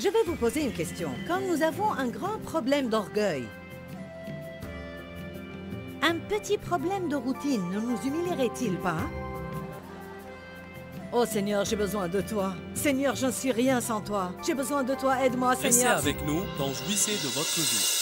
Je vais vous poser une question. Quand nous avons un grand problème d'orgueil, un petit problème de routine ne nous humilierait-il pas? Oh Seigneur, j'ai besoin de toi. Seigneur, je ne suis rien sans toi. J'ai besoin de toi, aide-moi, Restez Seigneur. avec nous dans Jouissez de votre vie.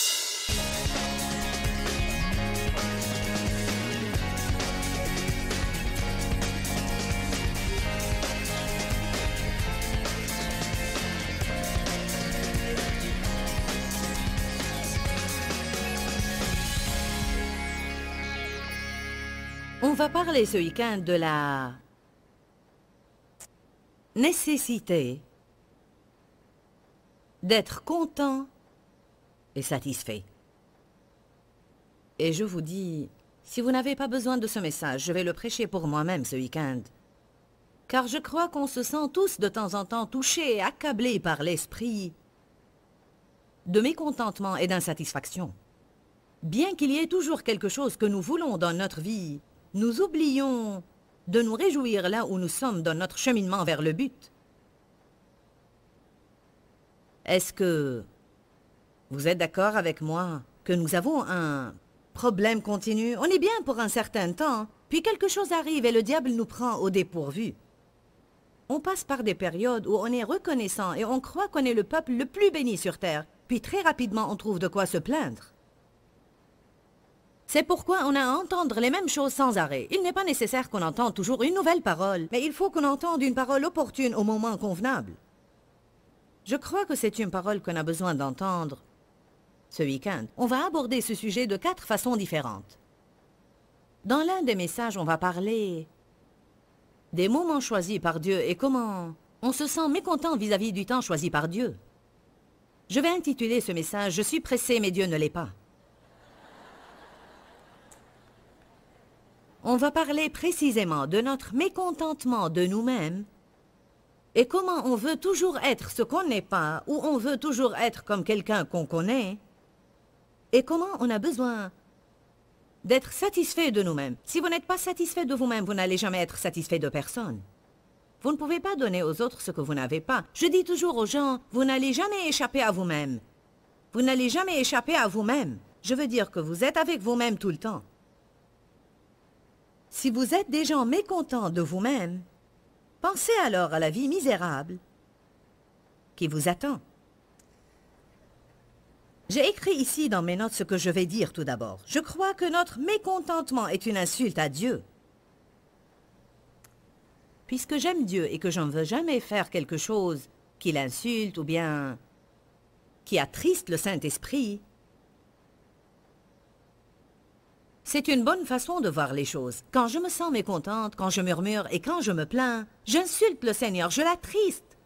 On va parler ce week-end de la nécessité d'être content et satisfait. Et je vous dis, si vous n'avez pas besoin de ce message, je vais le prêcher pour moi-même ce week-end. Car je crois qu'on se sent tous de temps en temps touchés et accablés par l'esprit de mécontentement et d'insatisfaction. Bien qu'il y ait toujours quelque chose que nous voulons dans notre vie, nous oublions de nous réjouir là où nous sommes dans notre cheminement vers le but. Est-ce que vous êtes d'accord avec moi que nous avons un problème continu? On est bien pour un certain temps, puis quelque chose arrive et le diable nous prend au dépourvu. On passe par des périodes où on est reconnaissant et on croit qu'on est le peuple le plus béni sur terre, puis très rapidement on trouve de quoi se plaindre. C'est pourquoi on a à entendre les mêmes choses sans arrêt. Il n'est pas nécessaire qu'on entende toujours une nouvelle parole, mais il faut qu'on entende une parole opportune au moment convenable. Je crois que c'est une parole qu'on a besoin d'entendre ce week-end. On va aborder ce sujet de 4 façons différentes. Dans l'un des messages, on va parler des moments choisis par Dieu et comment on se sent mécontent vis-à-vis du temps choisi par Dieu. Je vais intituler ce message « Je suis pressé, mais Dieu ne l'est pas ». On va parler précisément de notre mécontentement de nous-mêmes et comment on veut toujours être ce qu'on n'est pas ou on veut toujours être comme quelqu'un qu'on connaît et comment on a besoin d'être satisfait de nous-mêmes. Si vous n'êtes pas satisfait de vous-même, vous n'allez jamais être satisfait de personne. Vous ne pouvez pas donner aux autres ce que vous n'avez pas. Je dis toujours aux gens, vous n'allez jamais échapper à vous-même. Vous n'allez jamais échapper à vous-même. Je veux dire que vous êtes avec vous-même tout le temps. Si vous êtes des gens mécontents de vous-même, pensez alors à la vie misérable qui vous attend. J'ai écrit ici dans mes notes ce que je vais dire tout d'abord. Je crois que notre mécontentement est une insulte à Dieu. Puisque j'aime Dieu et que je ne veux jamais faire quelque chose qui l'insulte ou bien qui attriste le Saint-Esprit, c'est une bonne façon de voir les choses. Quand je me sens mécontente, quand je murmure et quand je me plains, j'insulte le Seigneur, je l'attriste.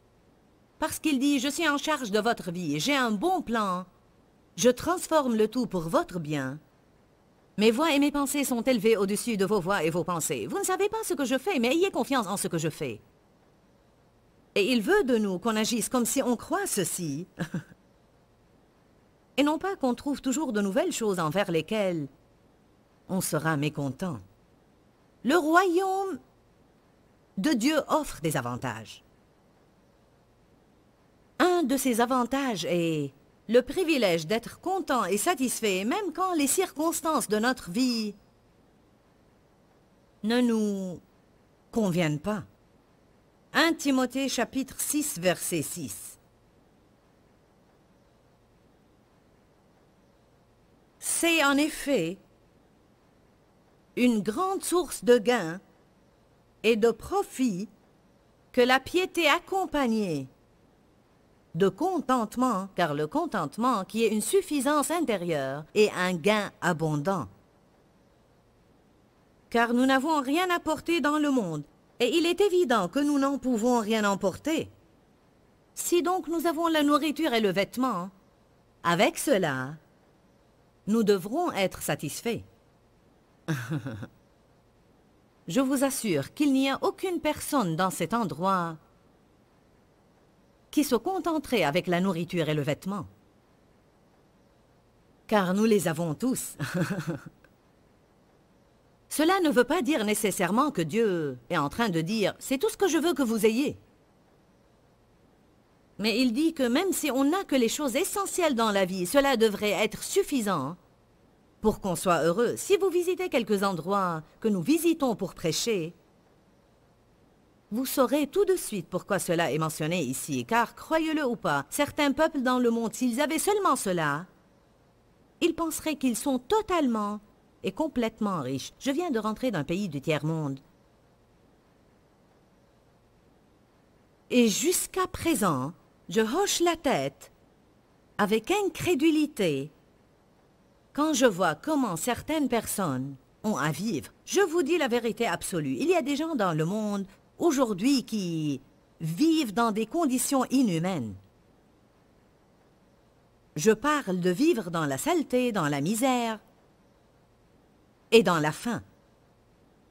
Parce qu'il dit, je suis en charge de votre vie, j'ai un bon plan. Je transforme le tout pour votre bien. Mes voix et mes pensées sont élevées au-dessus de vos voix et vos pensées. Vous ne savez pas ce que je fais, mais ayez confiance en ce que je fais. Et il veut de nous qu'on agisse comme si on croit ceci. Et non pas qu'on trouve toujours de nouvelles choses envers lesquelles on sera mécontent. Le royaume de Dieu offre des avantages. Un de ces avantages est le privilège d'être content et satisfait, même quand les circonstances de notre vie ne nous conviennent pas. 1 Timothée chapitre 6, verset 6. C'est en effet une grande source de gain et de profit que la piété accompagnée de contentement, car le contentement qui est une suffisance intérieure est un gain abondant. Car nous n'avons rien apporté dans le monde, et il est évident que nous n'en pouvons rien emporter. Si donc nous avons la nourriture et le vêtement, avec cela, nous devrons être satisfaits. Je vous assure qu'il n'y a aucune personne dans cet endroit qui se contenterait avec la nourriture et le vêtement. Car nous les avons tous. Cela ne veut pas dire nécessairement que Dieu est en train de dire « c'est tout ce que je veux que vous ayez ». Mais il dit que même si on n'a que les choses essentielles dans la vie, cela devrait être suffisant pour qu'on soit heureux. Si vous visitez quelques endroits que nous visitons pour prêcher, vous saurez tout de suite pourquoi cela est mentionné ici, car croyez-le ou pas, certains peuples dans le monde, s'ils avaient seulement cela, ils penseraient qu'ils sont totalement et complètement riches. Je viens de rentrer d'un pays du tiers-monde. Et jusqu'à présent, je hoche la tête avec incrédulité quand je vois comment certaines personnes ont à vivre. Je vous dis la vérité absolue. Il y a des gens dans le monde aujourd'hui qui vivent dans des conditions inhumaines. Je parle de vivre dans la saleté, dans la misère et dans la faim.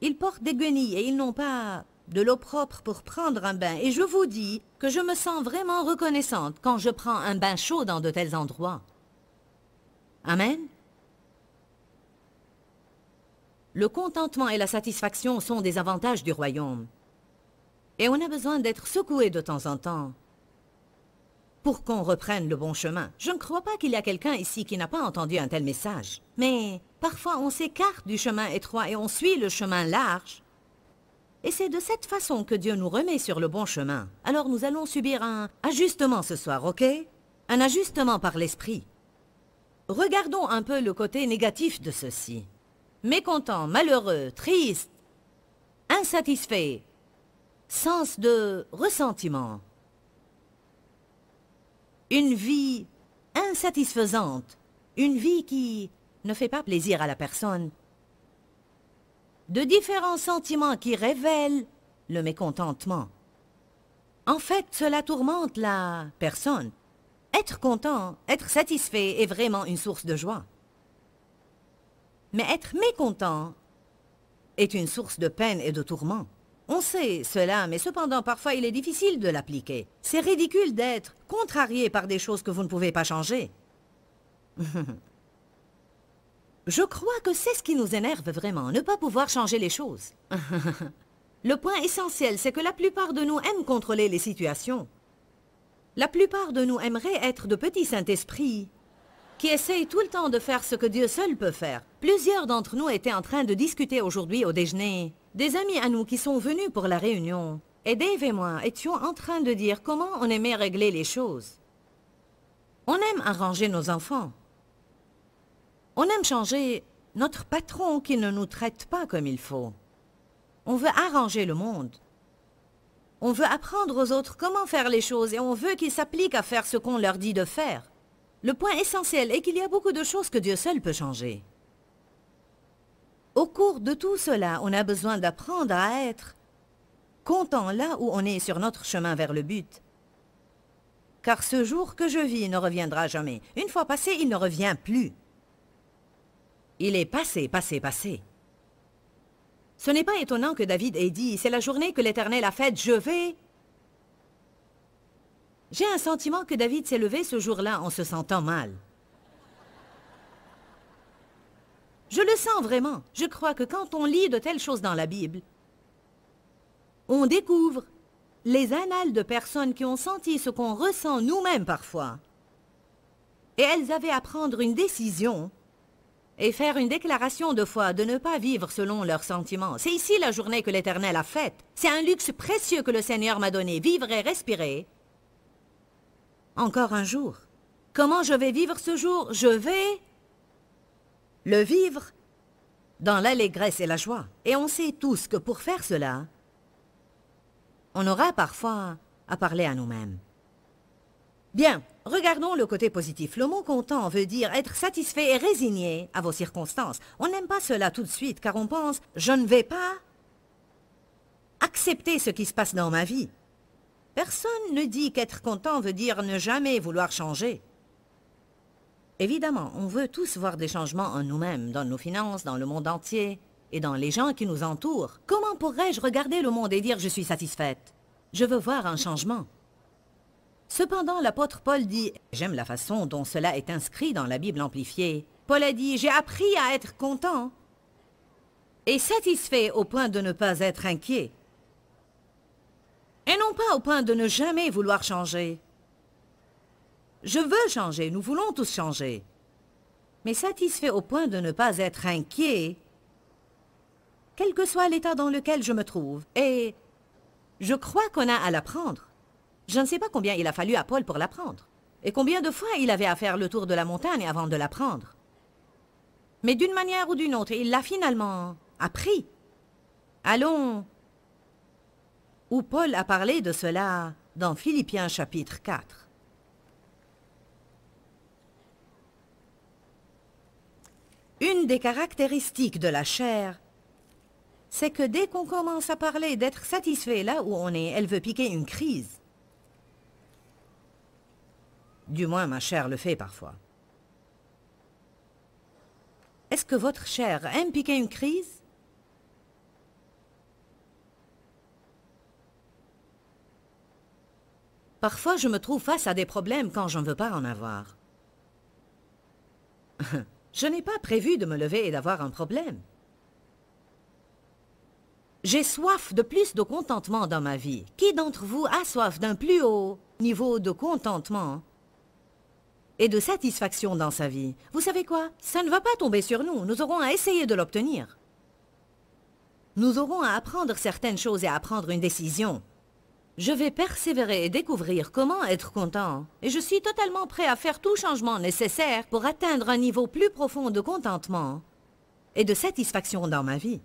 Ils portent des guenilles et ils n'ont pas de l'eau propre pour prendre un bain. Et je vous dis que je me sens vraiment reconnaissante quand je prends un bain chaud dans de tels endroits. Amen. Le contentement et la satisfaction sont des avantages du royaume. Et on a besoin d'être secoué de temps en temps pour qu'on reprenne le bon chemin. Je ne crois pas qu'il y a quelqu'un ici qui n'a pas entendu un tel message. Mais parfois on s'écarte du chemin étroit et on suit le chemin large. Et c'est de cette façon que Dieu nous remet sur le bon chemin. Alors nous allons subir un ajustement ce soir, ok? Un ajustement par l'esprit. Regardons un peu le côté négatif de ceci. Mécontent, malheureux, triste, insatisfait, sens de ressentiment. Une vie insatisfaisante, une vie qui ne fait pas plaisir à la personne. De différents sentiments qui révèlent le mécontentement. En fait, cela tourmente la personne. Être content, être satisfait est vraiment une source de joie. Mais être mécontent est une source de peine et de tourment. On sait cela, mais cependant, parfois, il est difficile de l'appliquer. C'est ridicule d'être contrarié par des choses que vous ne pouvez pas changer. Je crois que c'est ce qui nous énerve vraiment, ne pas pouvoir changer les choses. Le point essentiel, c'est que la plupart de nous aiment contrôler les situations. La plupart de nous aimeraient être de petits Saint-Esprits qui essayent tout le temps de faire ce que Dieu seul peut faire. Plusieurs d'entre nous étaient en train de discuter aujourd'hui au déjeuner. Des amis à nous qui sont venus pour la réunion. Et Dave et moi étions en train de dire comment on aimait régler les choses. On aime arranger nos enfants. On aime changer notre patron qui ne nous traite pas comme il faut. On veut arranger le monde. On veut apprendre aux autres comment faire les choses et on veut qu'ils s'appliquent à faire ce qu'on leur dit de faire. Le point essentiel est qu'il y a beaucoup de choses que Dieu seul peut changer. Au cours de tout cela, on a besoin d'apprendre à être content là où on est sur notre chemin vers le but. Car ce jour que je vis ne reviendra jamais. Une fois passé, il ne revient plus. Il est passé, passé, passé. Ce n'est pas étonnant que David ait dit « C'est la journée que l'Éternel a faite, je vais... » J'ai un sentiment que David s'est levé ce jour-là en se sentant mal. Je le sens vraiment. Je crois que quand on lit de telles choses dans la Bible, on découvre les annales de personnes qui ont senti ce qu'on ressent nous-mêmes parfois. Et elles avaient à prendre une décision et faire une déclaration de foi de ne pas vivre selon leurs sentiments. C'est ici la journée que l'Éternel a faite. C'est un luxe précieux que le Seigneur m'a donné, vivre et respirer. Encore un jour. Comment je vais vivre ce jour? Je vais le vivre dans l'allégresse et la joie. Et on sait tous que pour faire cela, on aura parfois à parler à nous-mêmes. Bien, regardons le côté positif. Le mot content veut dire être satisfait et résigné à vos circonstances. On n'aime pas cela tout de suite car on pense « je ne vais pas accepter ce qui se passe dans ma vie ». Personne ne dit qu'être content veut dire ne jamais vouloir changer. Évidemment, on veut tous voir des changements en nous-mêmes, dans nos finances, dans le monde entier et dans les gens qui nous entourent. Comment pourrais-je regarder le monde et dire « je suis satisfaite » ? Je veux voir un changement. Cependant, l'apôtre Paul dit « J'aime la façon dont cela est inscrit dans la Bible amplifiée. » Paul a dit « J'ai appris à être content et satisfait au point de ne pas être inquiet. » Et non pas au point de ne jamais vouloir changer. Je veux changer, nous voulons tous changer. Mais satisfait au point de ne pas être inquiet, quel que soit l'état dans lequel je me trouve. Et je crois qu'on a à l'apprendre. Je ne sais pas combien il a fallu à Paul pour l'apprendre. Et combien de fois il avait à faire le tour de la montagne avant de l'apprendre. Mais d'une manière ou d'une autre, il l'a finalement appris. Allons, où Paul a parlé de cela dans Philippiens chapitre 4. Une des caractéristiques de la chair, c'est que dès qu'on commence à parler d'être satisfait là où on est, elle veut piquer une crise. Du moins, ma chair le fait parfois. Est-ce que votre chair aime piquer une crise? Parfois, je me trouve face à des problèmes quand je ne veux pas en avoir. Je n'ai pas prévu de me lever et d'avoir un problème. J'ai soif de plus de contentement dans ma vie. Qui d'entre vous a soif d'un plus haut niveau de contentement et de satisfaction dans sa vie? Vous savez quoi? Ça ne va pas tomber sur nous. Nous aurons à essayer de l'obtenir. Nous aurons à apprendre certaines choses et à prendre une décision. Je vais persévérer et découvrir comment être content. Et je suis totalement prêt à faire tout changement nécessaire pour atteindre un niveau plus profond de contentement et de satisfaction dans ma vie.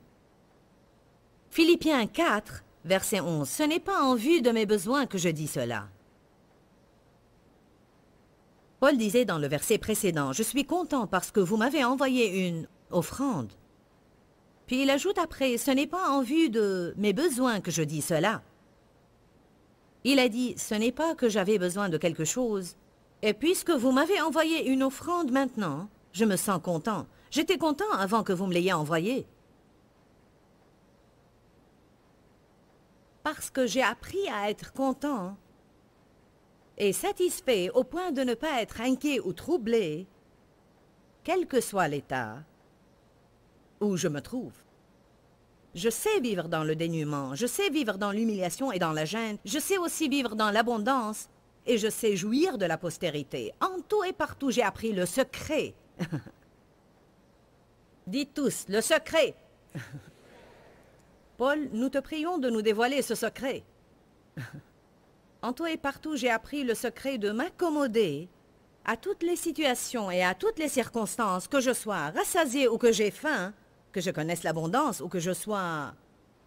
Philippiens 4, verset 11. Ce n'est pas en vue de mes besoins que je dis cela. Paul disait dans le verset précédent, « Je suis content parce que vous m'avez envoyé une offrande. » Puis il ajoute après, « Ce n'est pas en vue de mes besoins que je dis cela. » Il a dit, « Ce n'est pas que j'avais besoin de quelque chose. Et puisque vous m'avez envoyé une offrande maintenant, je me sens content. J'étais content avant que vous me l'ayez envoyé. Parce que j'ai appris à être content et satisfait au point de ne pas être inquiet ou troublé, quel que soit l'état où je me trouve. Je sais vivre dans le dénuement, je sais vivre dans l'humiliation et dans la gêne, je sais aussi vivre dans l'abondance, et je sais jouir de la postérité. En tout et partout, j'ai appris le secret. Dites tous, le secret. Paul, nous te prions de nous dévoiler ce secret. En tout et partout, j'ai appris le secret de m'accommoder à toutes les situations et à toutes les circonstances, que je sois rassasié ou que j'ai faim, que je connaisse l'abondance ou que je sois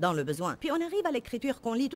dans le besoin. Puis on arrive à l'écriture qu'on lit.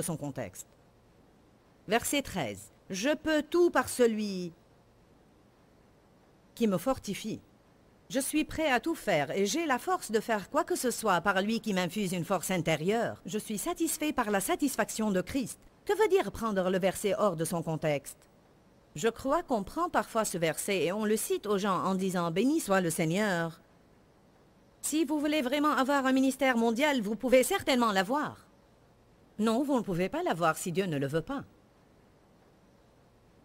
Son contexte. Verset 13. Je peux tout par celui qui me fortifie. Je suis prêt à tout faire et j'ai la force de faire quoi que ce soit par lui qui m'infuse une force intérieure. Je suis satisfait par la satisfaction de Christ. Que veut dire prendre le verset hors de son contexte? Je crois qu'on prend parfois ce verset et on le cite aux gens en disant « Béni soit le Seigneur ». Si vous voulez vraiment avoir un ministère mondial, vous pouvez certainement l'avoir. Non, vous ne pouvez pas l'avoir si Dieu ne le veut pas.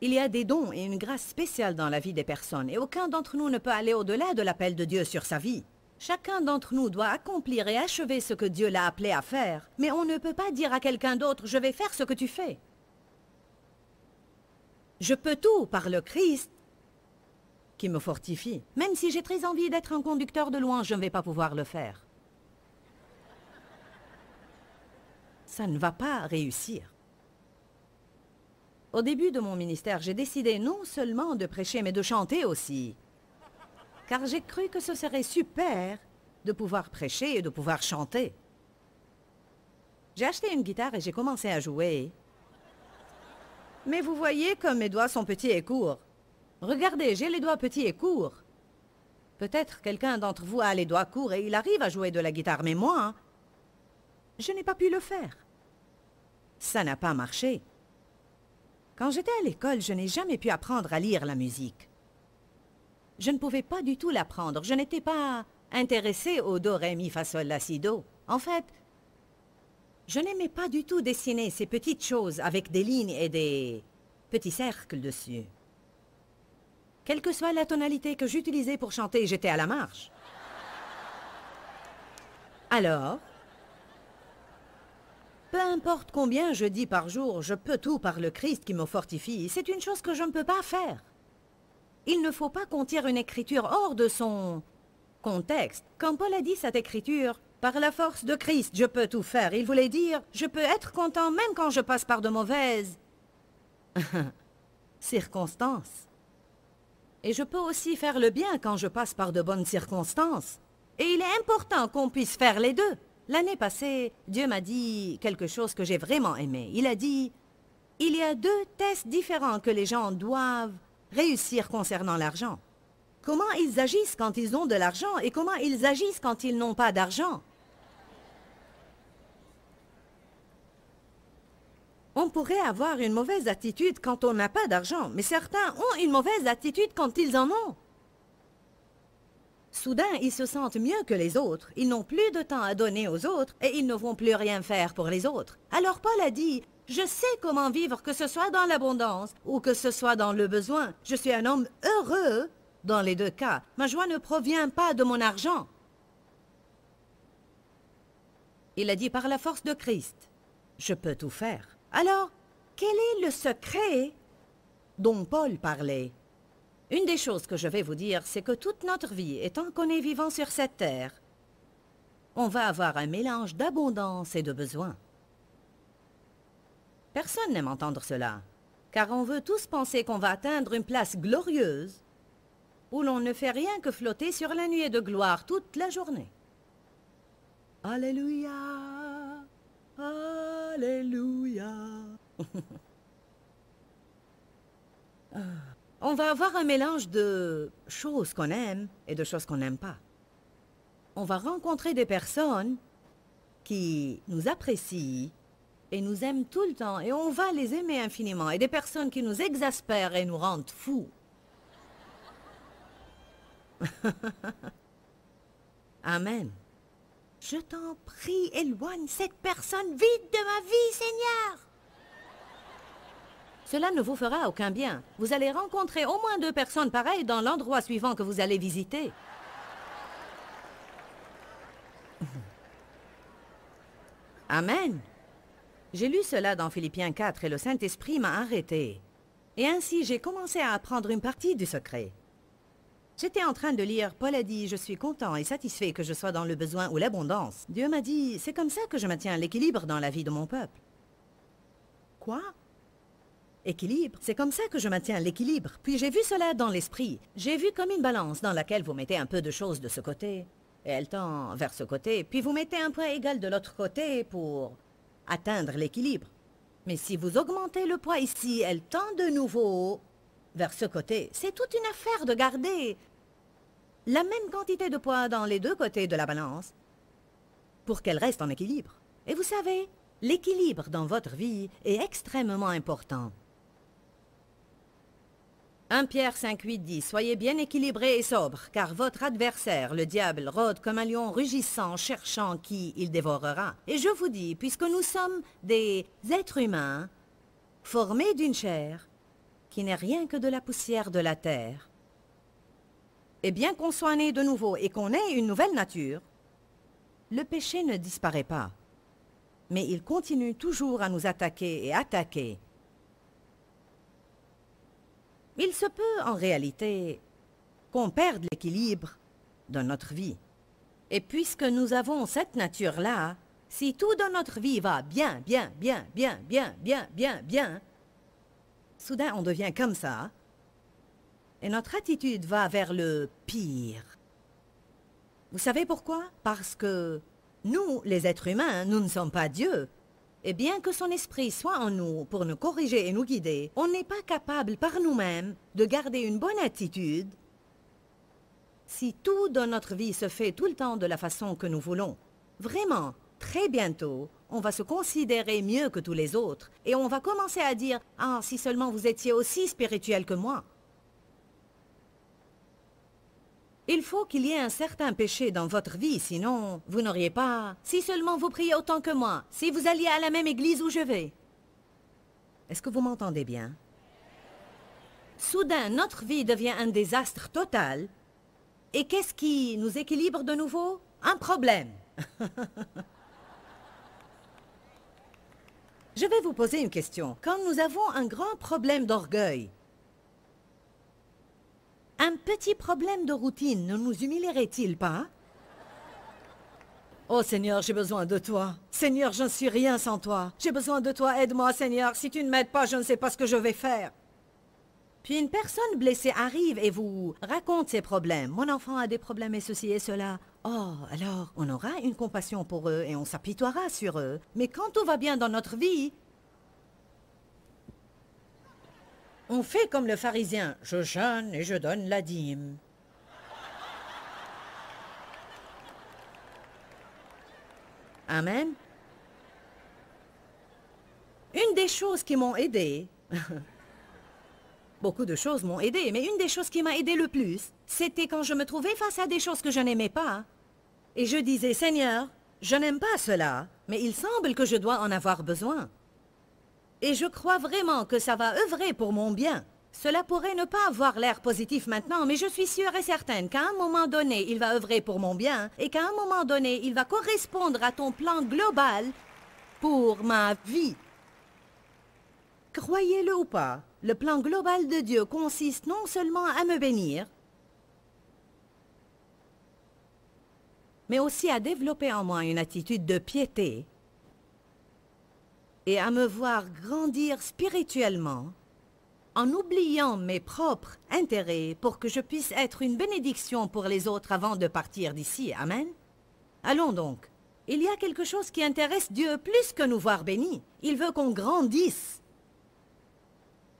Il y a des dons et une grâce spéciale dans la vie des personnes, et aucun d'entre nous ne peut aller au-delà de l'appel de Dieu sur sa vie. Chacun d'entre nous doit accomplir et achever ce que Dieu l'a appelé à faire, mais on ne peut pas dire à quelqu'un d'autre « je vais faire ce que tu fais ». Je peux tout par le Christ qui me fortifie. Même si j'ai très envie d'être un conducteur de louange, je ne vais pas pouvoir le faire. Ça ne va pas réussir. Au début de mon ministère, j'ai décidé non seulement de prêcher, mais de chanter aussi. Car j'ai cru que ce serait super de pouvoir prêcher et de pouvoir chanter. J'ai acheté une guitare et j'ai commencé à jouer. Mais vous voyez comme mes doigts sont petits et courts. Regardez, j'ai les doigts petits et courts. Peut-être quelqu'un d'entre vous a les doigts courts et il arrive à jouer de la guitare, mais moi, je n'ai pas pu le faire. Ça n'a pas marché. Quand j'étais à l'école, je n'ai jamais pu apprendre à lire la musique. Je ne pouvais pas du tout l'apprendre. Je n'étais pas intéressée au do, ré, mi, fa, sol, la, si, do. En fait, je n'aimais pas du tout dessiner ces petites choses avec des lignes et des petits cercles dessus. Quelle que soit la tonalité que j'utilisais pour chanter, j'étais à la marge. Alors, peu importe combien je dis par jour, je peux tout par le Christ qui me fortifie, c'est une chose que je ne peux pas faire. Il ne faut pas qu'on tire une écriture hors de son contexte. Quand Paul a dit cette écriture, par la force de Christ, je peux tout faire, il voulait dire, je peux être content même quand je passe par de mauvaises circonstances. Et je peux aussi faire le bien quand je passe par de bonnes circonstances. Et il est important qu'on puisse faire les deux. L'année passée, Dieu m'a dit quelque chose que j'ai vraiment aimé. Il a dit, il y a 2 tests différents que les gens doivent réussir concernant l'argent. Comment ils agissent quand ils ont de l'argent et comment ils agissent quand ils n'ont pas d'argent. On pourrait avoir une mauvaise attitude quand on n'a pas d'argent, mais certains ont une mauvaise attitude quand ils en ont. Soudain, ils se sentent mieux que les autres, ils n'ont plus de temps à donner aux autres et ils ne vont plus rien faire pour les autres. Alors Paul a dit, je sais comment vivre, que ce soit dans l'abondance ou que ce soit dans le besoin. Je suis un homme heureux dans les 2 cas. Ma joie ne provient pas de mon argent. Il a dit par la force de Christ, je peux tout faire. Alors, quel est le secret dont Paul parlait? Une des choses que je vais vous dire, c'est que toute notre vie, étant qu'on est vivant sur cette terre, on va avoir un mélange d'abondance et de besoin. Personne n'aime entendre cela, car on veut tous penser qu'on va atteindre une place glorieuse où l'on ne fait rien que flotter sur la nuée de gloire toute la journée. Alléluia, Alléluia. On va avoir un mélange de choses qu'on aime et de choses qu'on n'aime pas. On va rencontrer des personnes qui nous apprécient et nous aiment tout le temps et on va les aimer infiniment. Et des personnes qui nous exaspèrent et nous rendent fous. Amen. Je t'en prie, éloigne cette personne vite de ma vie, Seigneur. Cela ne vous fera aucun bien. Vous allez rencontrer au moins 2 personnes pareilles dans l'endroit suivant que vous allez visiter. Amen. J'ai lu cela dans Philippiens 4 et le Saint-Esprit m'a arrêté. Et ainsi, j'ai commencé à apprendre une partie du secret. J'étais en train de lire, Paul a dit, je suis content et satisfait que je sois dans le besoin ou l'abondance. Dieu m'a dit, c'est comme ça que je maintiens l'équilibre dans la vie de mon peuple. Quoi? Équilibre, c'est comme ça que je maintiens l'équilibre. Puis j'ai vu cela dans l'esprit. J'ai vu comme une balance dans laquelle vous mettez un peu de choses de ce côté, et elle tend vers ce côté, puis vous mettez un poids égal de l'autre côté pour atteindre l'équilibre. Mais si vous augmentez le poids ici, elle tend de nouveau vers ce côté. C'est toute une affaire de garder la même quantité de poids dans les 2 côtés de la balance pour qu'elle reste en équilibre. Et vous savez, l'équilibre dans votre vie est extrêmement important. 1 Pierre 5,8 dit « Soyez bien équilibrés et sobres, car votre adversaire, le diable, rôde comme un lion rugissant, cherchant qui il dévorera. Et je vous dis, puisque nous sommes des êtres humains, formés d'une chair, qui n'est rien que de la poussière de la terre. Et bien qu'on soit né de nouveau et qu'on ait une nouvelle nature, le péché ne disparaît pas, mais il continue toujours à nous attaquer et attaquer. Il se peut, en réalité, qu'on perde l'équilibre de notre vie. Et puisque nous avons cette nature-là, si tout dans notre vie va bien, soudain on devient comme ça, et notre attitude va vers le pire. Vous savez pourquoi? Parce que nous, les êtres humains, nous ne sommes pas Dieu. Et bien que son esprit soit en nous pour nous corriger et nous guider, on n'est pas capable par nous-mêmes de garder une bonne attitude si tout dans notre vie se fait tout le temps de la façon que nous voulons. Vraiment, très bientôt, on va se considérer mieux que tous les autres et on va commencer à dire « Ah, si seulement vous étiez aussi spirituel que moi ». Il faut qu'il y ait un certain péché dans votre vie, sinon vous n'auriez pas... Si seulement vous priez autant que moi, si vous alliez à la même église où je vais. Est-ce que vous m'entendez bien? Soudain, notre vie devient un désastre total. Et qu'est-ce qui nous équilibre de nouveau? Un problème. Je vais vous poser une question. Quand nous avons un grand problème d'orgueil, un petit problème de routine ne nous humilierait-il pas? Oh Seigneur, j'ai besoin de toi. Seigneur, je ne suis rien sans toi. J'ai besoin de toi, aide-moi Seigneur. Si tu ne m'aides pas, je ne sais pas ce que je vais faire. Puis une personne blessée arrive et vous raconte ses problèmes. Mon enfant a des problèmes et ceci et cela. Oh, alors, on aura une compassion pour eux et on s'apitoiera sur eux. Mais quand tout va bien dans notre vie, on fait comme le pharisien. Je jeûne et je donne la dîme. Amen. Une des choses qui m'ont aidé, beaucoup de choses m'ont aidé, mais une des choses qui m'a aidé le plus, c'était quand je me trouvais face à des choses que je n'aimais pas. Et je disais, Seigneur, je n'aime pas cela, mais il semble que je dois en avoir besoin. Et je crois vraiment que ça va œuvrer pour mon bien. Cela pourrait ne pas avoir l'air positif maintenant, mais je suis sûre et certaine qu'à un moment donné, il va œuvrer pour mon bien et qu'à un moment donné, il va correspondre à ton plan global pour ma vie. Croyez-le ou pas, le plan global de Dieu consiste non seulement à me bénir, mais aussi à développer en moi une attitude de piété et à me voir grandir spirituellement en oubliant mes propres intérêts pour que je puisse être une bénédiction pour les autres avant de partir d'ici. Amen. Allons donc. Il y a quelque chose qui intéresse Dieu plus que nous voir bénis. Il veut qu'on grandisse.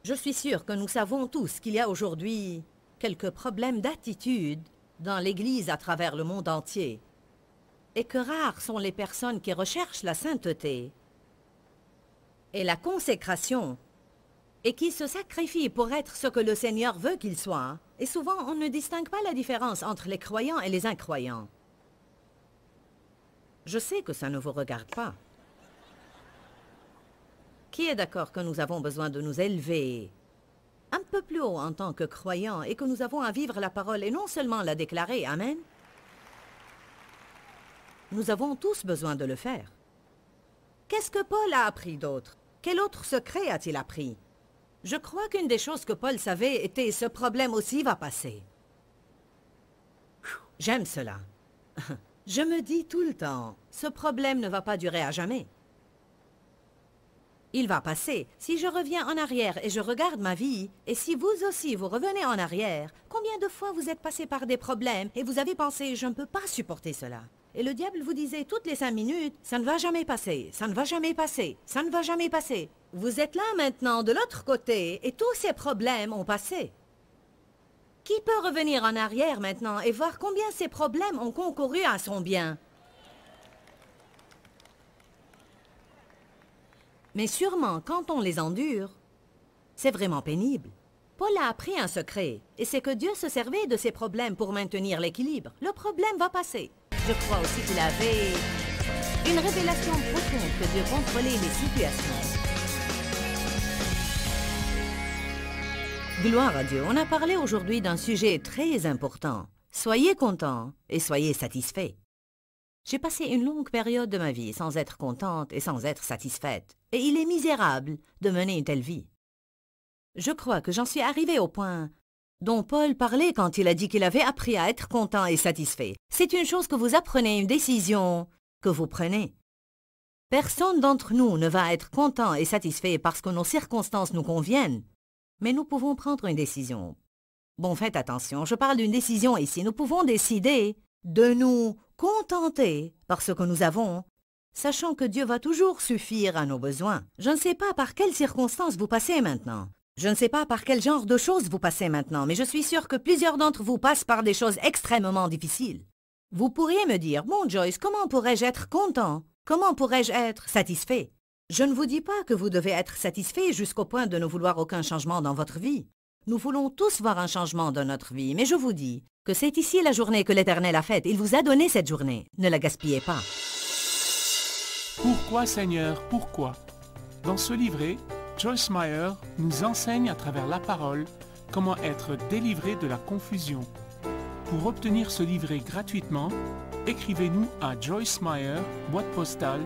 Je suis sûre que nous savons tous qu'il y a aujourd'hui quelques problèmes d'attitude dans l'Église à travers le monde entier et que rares sont les personnes qui recherchent la sainteté et la consécration et qui se sacrifient pour être ce que le Seigneur veut qu'ils soient. Et souvent, on ne distingue pas la différence entre les croyants et les incroyants. Je sais que ça ne vous regarde pas. Qui est d'accord que nous avons besoin de nous élever un peu plus haut en tant que croyants et que nous avons à vivre la parole et non seulement la déclarer? Amen. Nous avons tous besoin de le faire. Qu'est-ce que Paul a appris d'autre? Quel autre secret a-t-il appris? Je crois qu'une des choses que Paul savait était « ce problème aussi va passer ». J'aime cela. Je me dis tout le temps « ce problème ne va pas durer à jamais ». Il va passer. Si je reviens en arrière et je regarde ma vie, et si vous aussi vous revenez en arrière, combien de fois vous êtes passé par des problèmes et vous avez pensé « je ne peux pas supporter cela ». Et le diable vous disait toutes les 5 minutes, ça ne va jamais passer, ça ne va jamais passer, ça ne va jamais passer. Vous êtes là maintenant de l'autre côté et tous ces problèmes ont passé. Qui peut revenir en arrière maintenant et voir combien ces problèmes ont concouru à son bien? Mais sûrement, quand on les endure, c'est vraiment pénible. Paul a appris un secret, et c'est que Dieu se servait de ces problèmes pour maintenir l'équilibre. Le problème va passer. Je crois aussi qu'il avait une révélation profonde que Dieu contrôlait les situations. Gloire à Dieu, on a parlé aujourd'hui d'un sujet très important. Soyez contents et soyez satisfaits. J'ai passé une longue période de ma vie sans être contente et sans être satisfaite, et il est misérable de mener une telle vie. Je crois que j'en suis arrivée au point dont Paul parlait quand il a dit qu'il avait appris à être content et satisfait. C'est une chose que vous apprenez, une décision que vous prenez. Personne d'entre nous ne va être content et satisfait parce que nos circonstances nous conviennent, mais nous pouvons prendre une décision. Bon, faites attention, je parle d'une décision ici. Nous pouvons décider de nous contenter par ce que nous avons, sachant que Dieu va toujours suffire à nos besoins. Je ne sais pas par quelles circonstances vous passez maintenant. Je ne sais pas par quel genre de choses vous passez maintenant, mais je suis sûre que plusieurs d'entre vous passent par des choses extrêmement difficiles. Vous pourriez me dire, bon Joyce, comment pourrais-je être content? Comment pourrais-je être satisfait? Je ne vous dis pas que vous devez être satisfait jusqu'au point de ne vouloir aucun changement dans votre vie. Nous voulons tous voir un changement dans notre vie, mais je vous dis que c'est ici la journée que l'Éternel a faite. Il vous a donné cette journée. Ne la gaspillez pas. Pourquoi Seigneur, pourquoi? Dans ce livret, Joyce Meyer nous enseigne à travers la parole comment être délivré de la confusion. Pour obtenir ce livret gratuitement, écrivez-nous à Joyce Meyer, boîte postale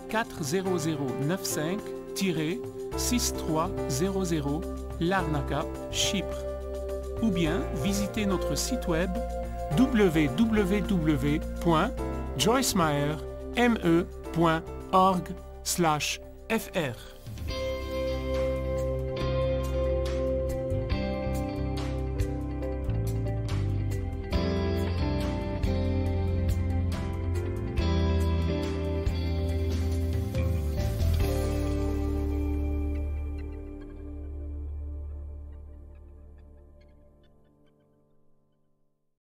40095-6300 Larnaca, Chypre. Ou bien visitez notre site web www.joycemeyer.org/fr.